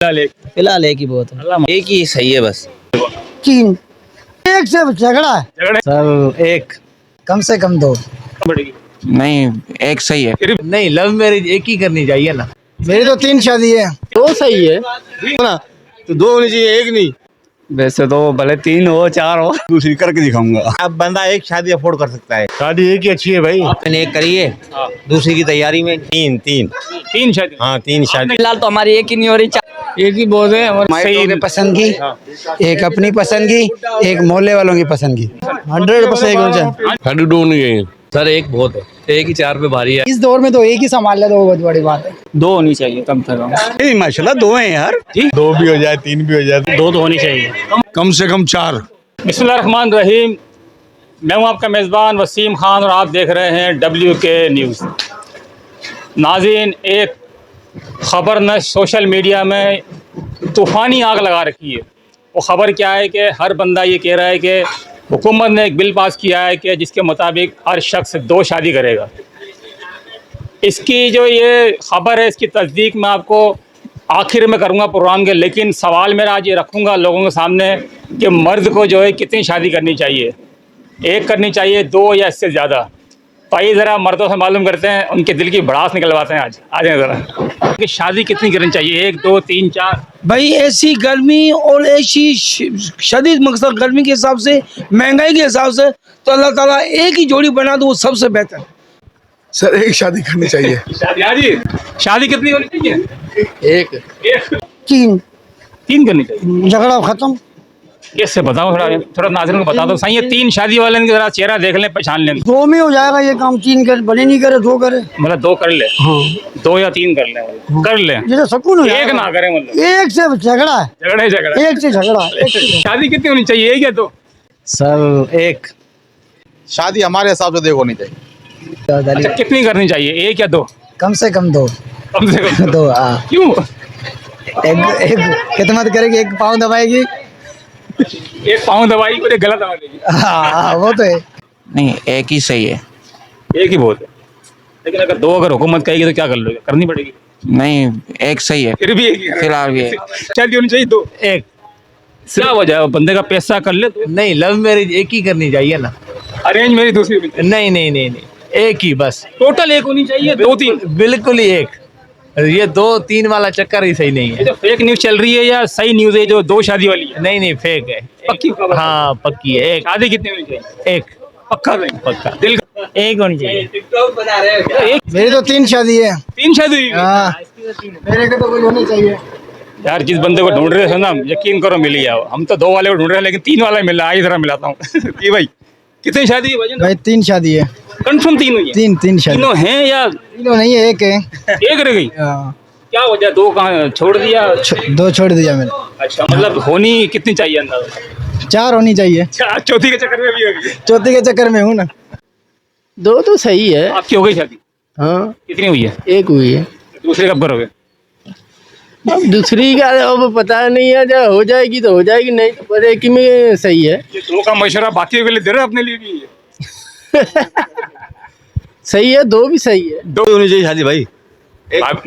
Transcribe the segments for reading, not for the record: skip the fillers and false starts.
फिलहाल एक ही बहुत है। एक ही सही है बस। तीन एक से झगड़ा है सर, एक कम से कम दो। नहीं, एक सही है। नहीं, लव मैरिज एक ही करनी चाहिए ना। मेरी तो 3 शादी है। दो सही है ना, तो दो होनी चाहिए, एक नहीं। वैसे तो भले 3 हो 4 हो। दूसरी करके दिखाऊंगा। अब बंदा एक शादी अफोर्ड कर सकता है। शादी एक ही अच्छी है भाई। मैंने एक करी है, दूसरी की तैयारी में। तीन शादी। हाँ, 3 शादी। फिलहाल तो हमारी एक ही नहीं हो रही, एक ही बहुत है। हमारी पसंद की, एक अपनी पसंद की, एक मोहल्ले वालों की पसंद की। 100% शादी दो नहीं है सर एक बहुत है, एक ही 4 पे भारी है। इस दौर में तो एक ही संभाल ले तो बहुत बड़ी बात है। 2 होनी चाहिए कम से कम। माशाल्लाह 2 हैं यार। 2 भी हो जाए 3 भी हो जाए, 2 तो होनी चाहिए कम से कम 4। बिस्मिल्लाहिर्रहमानिर्रहीम। मैं हूं आपका मेज़बान वसीम खान और आप देख रहे हैं WK न्यूज़। नाज़रीन, एक ख़बर न सोशल मीडिया में तूफ़ानी आग लगा रखी है। वो ख़बर क्या है कि हर बंदा ये कह रहा है कि हुकूमत ने एक बिल पास किया है कि जिसके मुताबिक हर शख्स 2 शादी करेगा। इसकी जो ये ख़बर है, इसकी तस्दीक मैं आपको आखिर में करूँगा प्रोग्राम के, लेकिन सवाल मेरा आज ये रखूँगा लोगों के सामने कि मर्द को जो है कितनी शादी करनी चाहिए, 1 करनी चाहिए, 2 या इससे ज़्यादा। तो आइए ज़रा मर्दों से मालूम करते हैं, उनके दिल की भड़ास निकलवाते हैं। आज आ जाए ज़रा कि शादी कितनी करनी चाहिए, 1, 2, 3, 4। भाई ऐसी गर्मी और ऐसी शदीद मकसद गर्मी के हिसाब से, महंगाई के हिसाब से, तो अल्लाह ताला एक ही जोड़ी बना दो, वो सबसे बेहतर। सर एक शादी करनी चाहिए। शादी कितनी होनी चाहिए? एक। 3 करनी चाहिए। झगड़ा खत्म। कैसे बताओ, थोड़ा नाज़रीन को बता दो सही है। 3 शादी वाले का जरा चेहरा देख लें, पहचान लें। 2 में हो जाएगा ये काम, 3 कर भले नहीं करे 2 करे। मतलब 2 कर ले। हाँ। 2 या 3 कर ले, कर ले। जैसे सुकून हो जाएगा। 1 ना करें, मतलब एक से झगड़ा है, झगड़ा एक से झगड़ा है। शादी कितनी होनी चाहिए, 1 या 2? सर एक। शादी हमारे हिसाब से 2 होनी चाहिए। अच्छा, कितनी करनी चाहिए, 1 या 2? कम से कम 2। कम से कम 2। क्यों? एक खिदमत करेगी, एक पाँव दबाएगी। 1 पाँव दवाई को गलत दवा देगी। हाँ वो तो है। नहीं, एक ही सही है। एक ही बहुत है, लेकिन अगर 2 अगर हुकूमत कहेगी तो क्या कर लोगे, करनी पड़ेगी। नहीं, एक सही है। फिर भी एक ही फिलहाल भी है। शादी होनी चाहिए 2। एक। क्या वजह है, बंदे का पैसा कर ले तो। नहीं, लव मैरिज एक ही करनी चाहिए ना। अरेंज मेरी दूसरी होनी चाहिए। नहीं, एक ही बस। टोटल 1 होनी चाहिए, 2, 3? बिल्कुल ही एक। ये 2, 3 वाला चक्कर ही सही नहीं ये है। जो फेक न्यूज़ चल रही है या सही न्यूज़ है जो 2 शादी वाली है? नहीं, फेक है। पक्की खबर? हाँ, पक्की है। एक। शादी कितनी होनी चाहिए? एक। पक्का नहीं? पक्का। दिल एक होनी चाहिए। एक। मेरी तो 3 शादी है। 3 शादी? हाँ, मेरे को तो कोई होनी चाहिए। यार, जिस बंदे को ढूंढ रहे थे ना, यकीन करो मिल ही जाओ। हम तो 2 वाले को ढूंढ रहे हैं, लेकिन 3 वाला मिला। आई जरा मिलाता हूँ। ये भाई कितनी शादी है भाई? भाई 3 शादी है। कंफर्म 3 हुई है? 3 शादी। तीनों हैं या तीनों नहीं है, एक है। 1 रह गई? हाँ, क्या वजह, 2 कहाँ छोड़ दिया? 2 छोड़ दिया मैंने। अच्छा, मतलब होनी कितनी चाहिए अंदाजा? 4 होनी चाहिए। चौथी के चक्कर में भी होगी? चौथी के चक्कर में हूँ ना। 2 तो सही है। आपकी हो गई शादी? हाँ, कितनी हुई है? 1 हुई है। दूसरे कब करोगे? अब दूसरी का अब पता नहीं है, जब हो जाएगी तो हो जाएगी, नहीं तो पर एक ही में सही है। ये 2 का मशवरा बाकी के लिए दे रहे हो, अपने लिए भी? सही है, 2 भी सही है। 2 होनी चाहिए शादी भाई।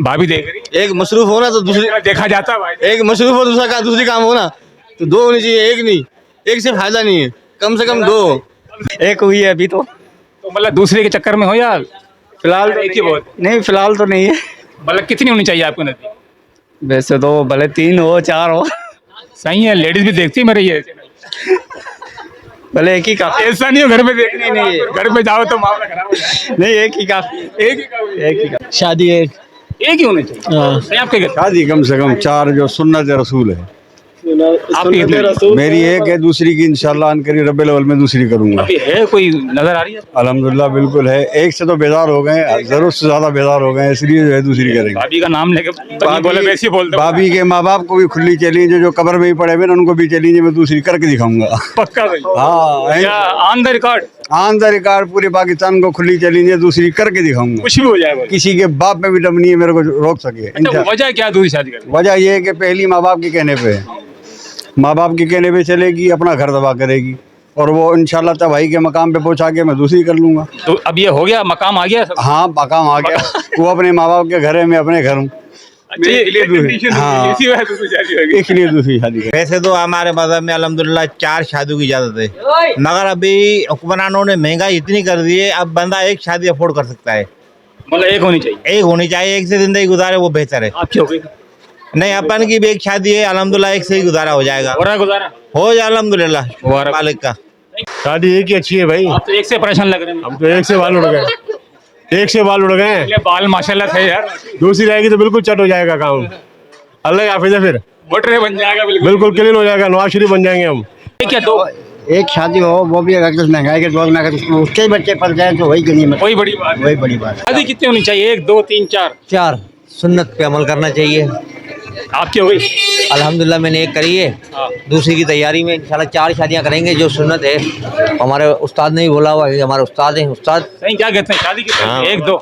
भाभी देख रही? एक मसरूफ होना तो दूसरी, देखा जाता है भाई। एक मसरूफ हो दूसरी काम होना तो 2 होनी चाहिए, एक नहीं। एक से फायदा नहीं है, कम से कम 2। 1 हुई है अभी तो मतलब दूसरे के चक्कर में हो या फिलहाल तो एक ही बहुत? नहीं, फिलहाल तो नहीं है। मतलब कितनी होनी चाहिए आपको नजदीक? वैसे तो भले 3 हो 4 हो। सही है, लेडीज भी देखती है मेरे ये। भले एक ही काफी। ऐसा नहीं हो घर में देखने, नहीं घर में जाओ तो मामला खराब हो जाए। नहीं, एक ही काफी। एक ही का शादी एक ही होनी चाहिए। नहीं, आपके घर शादी कम से कम 4 जो सुन्नत रसूल है। आपकी कितनी? मेरी एक है, दूसरी की इंशाल्लाह अनकरी रब्बे अव्वल में दूसरी करूंगा। अभी है कोई नजर आ रही है? अल्हम्दुलिल्लाह बिल्कुल है। एक से तो बेजार हो गए, जरूरत से ज्यादा बेजार हो गए, इसलिए जो है दूसरी करेंगे। भाभी का नाम लेके बोले, वैसे ही बोल दो। भाभी के माँ बाप को भी खुली चैलेंज, जो कब्र में ही पड़े हुए उनको भी चैलेंज मैं दूसरी करके दिखाऊंगा। पक्का भाई? हाँ, या on the record? On the record पूरे पाकिस्तान को खुली चैलेंज है, दूसरी करके दिखाऊंगा। कुछ भी हो जाए बोले। किसी के बाप में भी दम नहीं है मेरे को रोक सके। अच्छा, वजह क्या दूसरी शादी करने? वजह यह है कि पहली माँ बाप के कहने पे है, माँ बाप के कहने पे चलेगी, अपना घर तबाह करेगी, और वो इंशाल्लाह तबाही के मकाम पे पहुंचा के मैं दूसरी कर लूंगा। तो अब ये हो गया, मकाम आ गया सब? हाँ, मकाम आ गया। वो अपने माँ बाप के घर है, मैं अपने घर हूँ। हाँ इसलिए दूसरी शादी करें। वैसे तो हमारे मज़हब में अल्हम्दुलिल्लाह 4 शादियों की इजाज़त है, मगर अभी हुक्मरानों ने महंगाई इतनी कर दी है, अब बंदा एक शादी अफोर्ड कर सकता है। मतलब एक होनी चाहिए। एक होनी चाहिए, एक से ज़िंदगी गुजारे वो बेहतर है। आपकी हो गई? नहीं, अपन की भी एक शादी है, अल्हम्दुलिल्लाह एक से ही गुजारा हो जाएगा। हो रहा है गुजारा? हो जाए अल्हम्दुलिल्लाह मुबारक। मालिक का। शादी एक ही अच्छी है भाई। आप तो एक से परेशान लग रहे हैं। हम तो एक से बाल उड़ गए, एक से बाल उड़ गए। ये बाल माशाल्लाह थे यार। दूसरी रहेगी तो बिल्कुल चट हो जाएगा काम। अल्लाह हाफिज़ है, फिर मोटरे बन जाएगा बिल्कुल। बिल्कुल क्लीन हो जाएगा, नवाज शरीफ बन जाएंगे हम। ठीक है, दो एक शादी हो वो भी अगर महंगाई के दौर में अगर उसके ही बच्चे पल जाए तो वही गनीमत, वही बड़ी बात है। वही बड़ी बात है। शादी कितनी होनी चाहिए? 1 2 3 4? 4 सुन्नत पे अमल करना चाहिए। आपकी हो गई? अल्हम्दुलिल्लाह मैंने एक करी है, हाँ। दूसरी की तैयारी में इंशाल्लाह 4 शादियां करेंगे जो सुन्नत है। हमारे उस्ताद ने भी बोला हुआ है, हमारे उस्ताद हैं उस्ताद। सही, क्या कहते हैं शादी कितनी? 1 2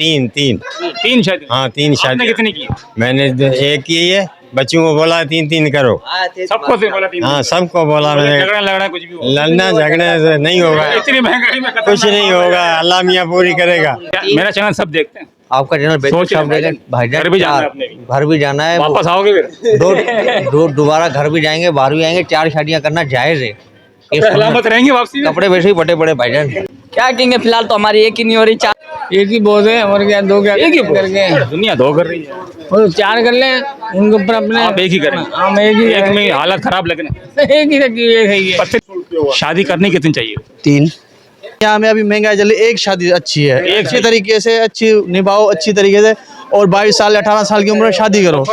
तीन शादी? हाँ 3 आपने कितनी की? मैंने एक की है, बच्चों को बोला 3 करो। सबको से बोला 3? हाँ सबको बोला मैंने। झगड़ा लगड़ा कुछ भी हो? लड़ना झगड़ने से नहीं होगा, इतनी महंगाई में कुछ नहीं होगा, अल्लाह मियाँ पूरी करेगा। मेरा चैनल सब देखते हैं। आपका चैनल सोच रहे हैं भाईजान, घर भी जाना है अपने भी। घर भी जाना है, वापस आओगे फिर? दोबारा घर भी जाएंगे, बाहर भी आएंगे। 4 शादियां करना जायज़ है। ये सलामत रहेंगे वापसी में? कपड़े वैसे ही बड़े बड़े भाईजान। क्या कहेंगे, फिलहाल तो हमारी एक ही नहीं हो रही, 4 एक ही बहुत है और क्या, 2 क्या एक ही करके दुनिया 2 कर रही है, और 4 कर ले उनके ऊपर अपने। आप एक ही करें? हम एक ही, एक में हालत खराब लगने। एक ही रखी, एक है ये। शादी करनी कितनी चाहिए? 3। यहाँ में अभी महंगाई चल रही, एक शादी अच्छी है, एक अच्छी तरीके से अच्छी निभाओ, अच्छी तरीके से। और 22 साल 18 साल की उम्र में शादी करो।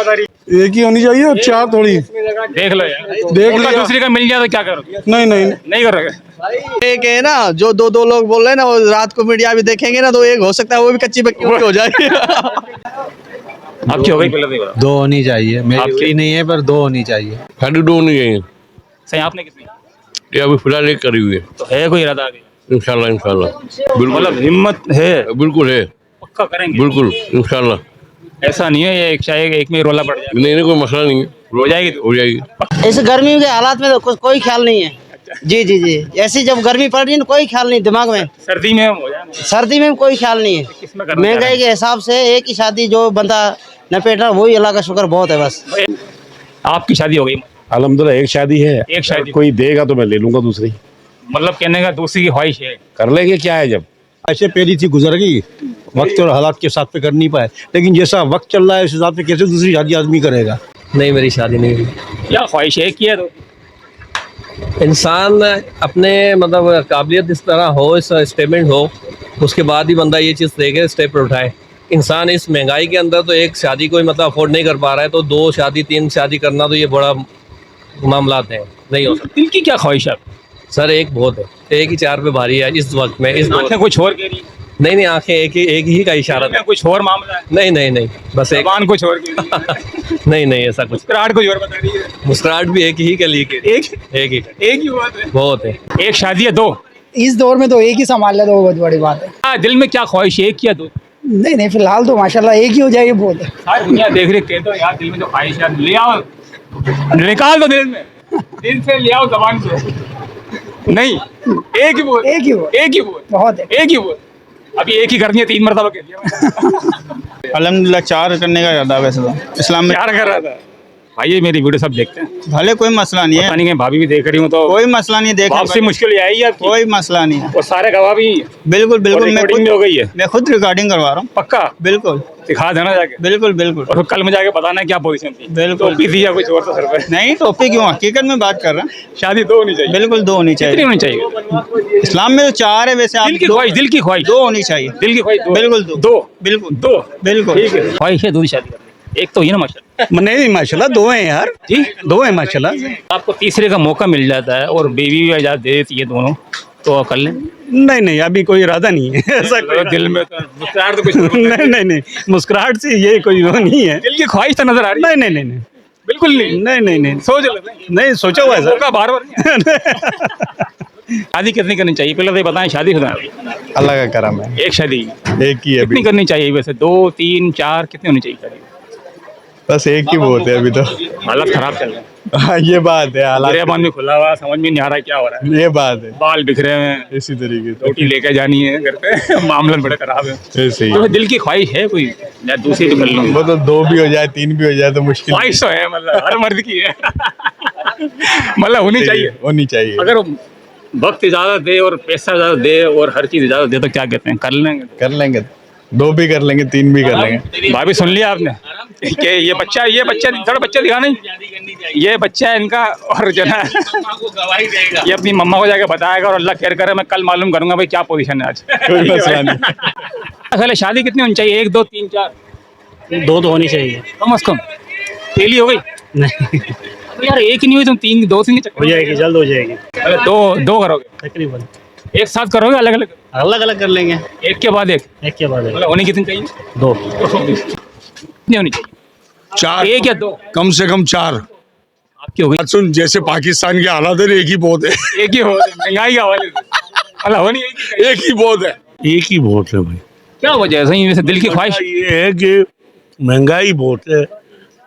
एक ही होनी चाहिए, 4 थोड़ी। देख लो यार, देख उनका लिया। दूसरी का मिल जाए तो क्या करोगे? नहीं करोगे? एक है ना जो दो लोग बोल रहे हैं ना, वो रात को मीडिया भी देखेंगे ना, तो एक हो सकता है वो भी कच्ची पक्की हो जाएगी। आपकी हो गई? पहले नहीं बता। 2 होनी चाहिए, मेरी आपकी? हुई नहीं है पर 2 होनी चाहिए। शादी 2 होनी चाहिए। सही, आपने कितनी? ये अभी फिलहाल एक करी हुई है, तो है कोई इरादा आगे? इंशाल्लाह बिल्कुल, मतलब हिम्मत है? बिल्कुल है, पक्का करेंगे? बिल्कुल इंशाल्लाह। ऐसा नहीं है ये एक में रोला पड़ जाएगा? नहीं कोई मसला नहीं है, हो जाएगी तो? हो जाएगी। इस गर्मी के हालात में तो कोई ख्याल नहीं है। जी जी जी, ऐसी जब गर्मी पड़ रही है कोई ख्याल नहीं दिमाग में। सर्दी में हो जाए? सर्दी में कोई ख्याल नहीं है। किसमें करना? महंगाई के हिसाब से एक ही शादी जो बंदा नपेट रहा वही अल्लाह का शुक्र बहुत है बस। आपकी शादी हो गई? अल्हम्दुलिल्लाह एक शादी है, एक शादी। कोई देगा तो मैं ले लूंगा दूसरी। मतलब कहने का दूसरी की ख्वाहिश है? कर लेंगे, क्या है, जब ऐसे पहली थी गुजर गई, वक्त और हालात के साथ पे कर नहीं पाए, लेकिन जैसा वक्त चल रहा है उस हिसाब से कैसे दूसरी शादी आदमी करेगा। नहीं, मेरी शादी नहीं हुई। क्या ख्वाहिश है? किया तो इंसान अपने मतलब काबिलियत इस तरह हो, इस स्टेटमेंट हो, उसके बाद ही बंदा ये चीज़ देखे, स्टेप उठाए। इंसान इस महंगाई के अंदर तो एक शादी कोई मतलब अफोर्ड नहीं कर पा रहा है, तो 2 शादी 3 शादी करना तो ये बड़ा मामलात है, नहीं हो सकता। दिल की क्या ख्वाहिश है? सर एक बहुत है, एक ही 4 पे भारी है इस वक्त में, इस आंखें कुछ और कह रही? नहीं, आंखें एक ही का इशारा था। कुछ और मामला है? नहीं, बस एक। जबान कुछ और कह रही? नहीं, ऐसा कुछ। मुस्कुराहट कुछ और बता रही है? मुस्कुराहट भी एक ही के लिए कह रही है। एक ही बात है? बहुत है। एक शादी है 2? इस दौर में तो एक ही संभाल ले तो बहुत बड़ी बात है। हाँ, दिल में क्या ख्वाहिश है? 1 या 2? नहीं फिलहाल तो माशाल्लाह एक ही हो जाएगी बहुत है। सारी दुनिया देख रही, कहते हो यार दिल में जो ख्वाहिश है ले आओ, निकाल दो दिल में, दिल से ले आओ जबान से। नहीं, एक ही बोल, एक ही बोल बहुत है, एक ही बोल। अभी एक ही करनी है, 3 मरतबा कह दिया। अल्हम्दुलिल्लाह 4 करने का इरादा वैसे तो इस्लाम में। 4 कर रहा था भाई, ये मेरी वीडियो सब देखते हैं। भले कोई मसला नहीं है, पता नहीं भाभी भी देख रही हूँ तो कोई मसला नहीं है, देख वापसी मुश्किल ही आई है आपकी? कोई मसला नहीं है, वो सारे गवाह भी हैं? बिल्कुल और मैं रिकॉर्डिंग भी हो गई है? मैं खुद रिकॉर्डिंग करवा रहा हूँ। पक्का? बिल्कुल दिखा देना जाके। बिल्कुल और कल में जाके बताना क्या पोजीशन थी। बिल्कुल। टोपी थी या कुछ और था सर पे? नहीं टोपी क्यों, हकीकत में बात कर रहा हूँ। शादी 2 होनी चाहिए? बिल्कुल 2 होनी कितनी चाहिए। होनी चाहिए? इस्लाम में तो 4 है वैसे। आप दिल की ख्वाहिश, दिल की ख्वाहिश 2 होनी चाहिए। दिल की ख्वाहिश 2? बिल्कुल 2। बिल्कुल 2। बिल्कुल ठीक है, ख्वाहिश है 2 शादी करनी। एक तो ही ना माशाल्लाह। नहीं माशाल्लाह 2 हैं यार जी, 2 हैं माशाल्लाह। आपको तीसरे का मौका मिल जाता है और बेबी भी इजाजत दे देती है दोनों, तो कर लें? नहीं अभी कोई इरादा नहीं है ऐसा कोई। दिल में तो मुस्कुराहट तो कुछ नहीं मुस्कुराहट से ये कोई वो नहीं है। दिल की ख्वाहिश तो नजर आ रही है? नहीं बिल्कुल नहीं। सोच लेते हैं। नहीं सोचा हुआ है सर। मौका बार शादी कितनी करनी चाहिए पहले तो ये बताएं? शादी शुदा अल्लाह का करम है, एक शादी एक ही है कितनी करनी चाहिए वैसे? 2 3 4 कितनी होनी चाहिए शादी? बस एक ही बहुत है अभी तो। हालत खराब चल रहा है, हाँ ये बात है, हालात गिरेबान भी खुला हुआ, समझ में नहीं आ रहा है क्या हो रहा है। ये बात है, बाल बिखरे हुए हैं, इसी तरीके से रोटी लेके जानी है घर पे मामला बड़ा खराब है। ऐसे ही। तो दिल की ख्वाहिश है कोई, या दूसरी तो कर लूँ। वो तो 2 भी हो जाए 3 भी हो जाए तो मुश्किल ख्वाहिश तो है, मतलब हर मर्द की है। मतलब होनी चाहिए। होनी चाहिए। अगर वक्त इजाजत दे और पैसा इजाजत दे और हर चीज इजाजत दे तो क्या कहते हैं, कर लेंगे। 2 भी कर लेंगे 3 भी कर लेंगे। भाभी सुन लिया आपने कि ये बच्चा थोड़ा बच्चा दिखा नहीं, ये बच्चा है इनका, और जो है ये अपनी मम्मा को जाके बताएगा और अल्लाह खैर करे, मैं कल मालूम करूंगा भाई क्या पोजीशन है आज। कोई मसला नहीं। पहले शादी कितनी होनी चाहिए, 1 2 3 4? 2 तो होनी चाहिए। कम से कम पहली हो गई नहीं तो यार, एक ही नहीं हुई, तुम 3 2 3 हो जाएगी, जल्द हो जाएगी अरे दो करोगे, तकरीबन। एक साथ करोगे अलग अलग? अलग अलग कर लेंगे, एक के बाद एक, एक के बाद मतलब होनी कितनी चाहिए? 2। कितनी होनी चाहिए? 4 एक या 2? कम से कम 4। आपकी हो गई? सुन, जैसे पाकिस्तान के हालात है, एक ही बहुत है। एक ही हो, महंगाई का हवाले से मतलब होनी एक ही बहुत है। एक ही बहुत है भाई। क्या वजह है? सही वैसे दिल की ख्वाहिश ये है कि महंगाई बहुत है,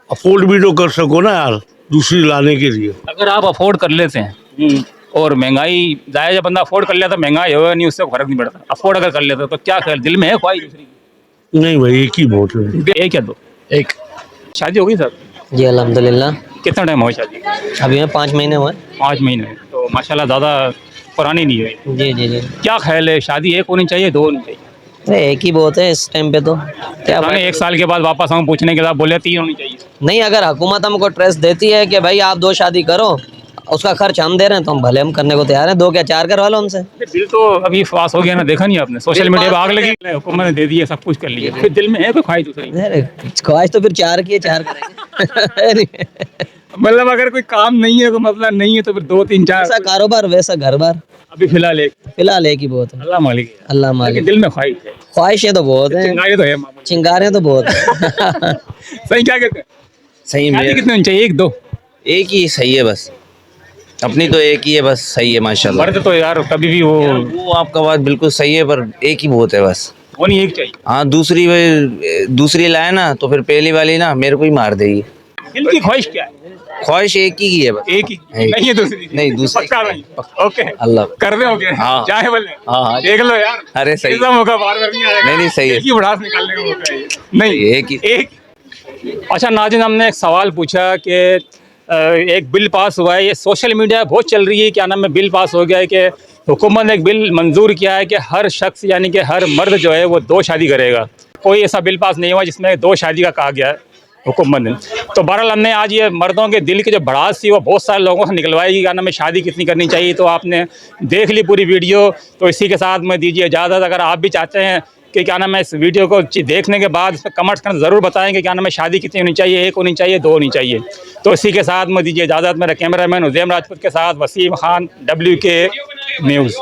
अफोर्ड भी तो कर सको ना यार दूसरी लाने के लिए। अगर आप अफोर्ड कर लेते हैं और महंगाई जायज बंदा अफोर्ड कर लेता, महंगाई होगा नहीं उससे फर्क नहीं पड़ता। अफोर्ड अगर कर लेता तो क्या कर, दिल में है ख्वाहिश दूसरी की? नहीं भाई, एक ही बहुत है। एक या 2? एक। शादी हो गई सर? जी अल्हम्दुलिल्लाह। कितना टाइम हुआ शादी? अभी मैं 5 महीने हुए। 5 महीने, तो माशाल्लाह ज़्यादा पुरानी नहीं हुई। जी जी जी। क्या ख्याल है, शादी एक होनी चाहिए 2 होनी चाहिए? अरे एक ही बहुत है इस टाइम पे तो। क्या मैंने 1 साल के बाद वापस आऊँ पूछने के बाद बोले 3 होनी चाहिए। नहीं, अगर हुकूमत हमको ट्रस्ट देती है कि भाई आप 2 शादी करो, उसका खर्च हम दे रहे हैं, तो हम भले हम करने को तैयार हैं। 2 क्या 4 करवा लो हमसे। दिल तो अभी पास हो गया ना, देखा नहीं आपने सोशल मीडिया पे आग लगी, हुकूमत ने दे दिया, सब कुछ कर लिया, फिर दिल में है कोई ख्वाहिश दूसरी? अरे ख्वाहिश तो फिर 4 की है, 4 करेंगे। मतलब अगर कोई काम नहीं है, कोई मतलब नहीं है, तो फिर 2 3 4 वैसा कारोबार वैसा घर बार। अभी फिलहाल एक ही बहुत है। अल्लाह मालिक है। अल्लाह लेकिन मालिक। दिल में ख्वाहिश है, ख्वाहिशें तो बहुत हैं, चिंगारी तो है मामूली। चिंगारें तो बहुत हैं। सही क्या कहते हैं? सही शादी कितनी होनी चाहिए, 1 2? एक ही सही है बस, अपनी तो एक ही है बस, सही है माशाल्लाह। मर्द तो यार कभी भी वो आपका बात बिल्कुल सही है, पर एक ही बहुत है बस। होनी एक चाहिए। हाँ, दूसरी लाए ना तो फिर पहली वाली ना मेरे को ही मार देगी। दिल की ख्वाहिश क्या है? ख्वाहिश एक ही है बस। एक ही, नहीं है दूसरी? नहीं, दूसरी। पक्का नहीं? ओके, अल्लाह कर दे, ओके। हाँ। चाहे बोले हाँ। देख लो यार, अरे सही। ऐसा मौका बार नहीं आएगा। नहीं, सही है। एक ही भड़ास निकालने का मौका है ये। नहीं, एक ही। एक। अच्छा नाज़रीन, हमने एक सवाल पूछा कि एक बिल पास हुआ है, ये सोशल मीडिया बहुत चल रही है, क्या नाम है, बिल पास हो गया है कि हुकूमत ने एक बिल मंजूर किया है कि हर शख्स यानी कि हर मर्द जो है वो 2 शादी करेगा। कोई ऐसा बिल पास नहीं हुआ जिसमें 2 शादी का कहा गया है हुकूमत ने। तो बहरहाल हमने आज ये मर्दों के दिल की जो भड़ास थी वो बहुत सारे लोगों से निकलवाई कि क्या नाम है, शादी कितनी करनी चाहिए। तो आपने देख ली पूरी वीडियो, तो इसी के साथ मैं दीजिए इजाज़त। अगर आप भी चाहते हैं कि क्या नाम है, इस वीडियो को देखने के बाद इस पर कमेंट्स करना ज़रूर बताएं कि क्या नाम है, शादी कितनी होनी चाहिए, 1 होनी चाहिए, 2 होनी चाहिए। तो इसी के साथ मैं दीजिए इजाज़त। मेरा कैमरामैन उज़ैम राजपूत के साथ वसीम खान, WK न्यूज़।